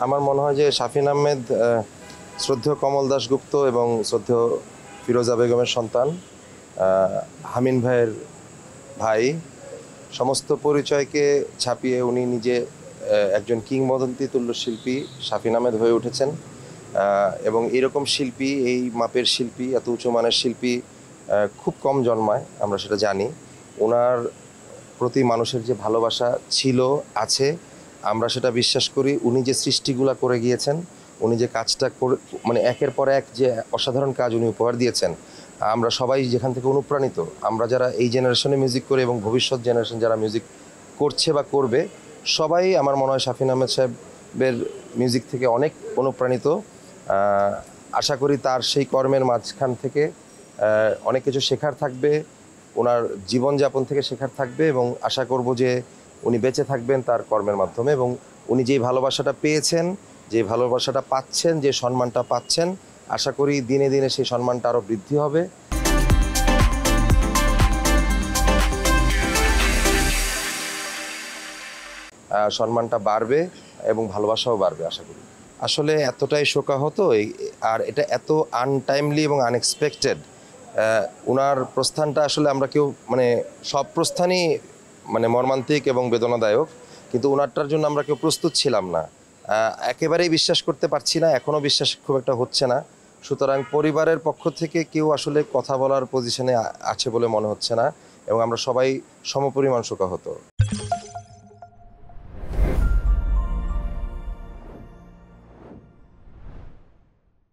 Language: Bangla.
আমার মনে হয় যে শাফিন আহমেদ শ্রদ্ধেয় কমল দাশগুপ্ত এবং শ্রদ্ধেয় ফিরোজা বেগমের সন্তান, হামিন ভাইয়ের ভাই। সমস্ত পরিচয়কে ছাপিয়ে উনি নিজে একজন কিংবদন্তি তুল্য শিল্পী শাফিন আহমেদ হয়ে উঠেছেন। এবং এরকম শিল্পী, এই মাপের শিল্পী, এত উঁচু মানের শিল্পী খুব কম জন্মায়, আমরা সেটা জানি। ওনার প্রতি মানুষের যে ভালোবাসা ছিল, আছে, আমরা সেটা বিশ্বাস করি। উনি যে সৃষ্টিগুলা করে গিয়েছেন, উনি যে কাজটা করে, মানে একের পর এক যে অসাধারণ কাজ উনি উপহার দিয়েছেন, আমরা সবাই যেখান থেকে অনুপ্রাণিত, আমরা যারা এই জেনারেশনে মিউজিক করি এবং ভবিষ্যৎ জেনারেশন যারা মিউজিক করছে বা করবে, সবাই আমার মনে হয় শাফিন আহমেদ সাহেবের মিউজিক থেকে অনেক অনুপ্রাণিত। আশা করি তার সেই কর্মের মাঝখান থেকে অনেক কিছু শেখার থাকবে, ওনার জীবনযাপন থেকে শেখার থাকবে, এবং আশা করব যে উনি বেঁচে থাকবেন তার কর্মের মাধ্যমে, এবং উনি যেই ভালোবাসাটা পেয়েছেন, যে ভালোবাসাটা পাচ্ছেন, যে সম্মানটা পাচ্ছেন, আশা করি দিনে দিনে সেই সম্মানটা আরও বৃদ্ধি হবে। সম্মানটা বাড়বে এবং ভালোবাসাও বাড়বে আশা করি। আসলে এতটাই শোকাহত, আর এটা এত আনটাইমলি এবং আনএক্সপেক্টেড। ওনার প্রস্থানটা আসলে আমরা কেউ, মানে সব প্রস্থানই মানে মর্মান্তিক এবং বেদনাদায়ক, কিন্তু ওনারটার জন্য আমরা কেউ প্রস্তুত ছিলাম না। একেবারেই বিশ্বাস করতে পারছি না, এখনও বিশ্বাস খুব একটা হচ্ছে না। সুতরাং পরিবারের পক্ষ থেকে কেউ আসলে কথা বলার পজিশনে আছে বলে মনে হচ্ছে না, এবং আমরা সবাই সমপরিমাণ শোকাহত।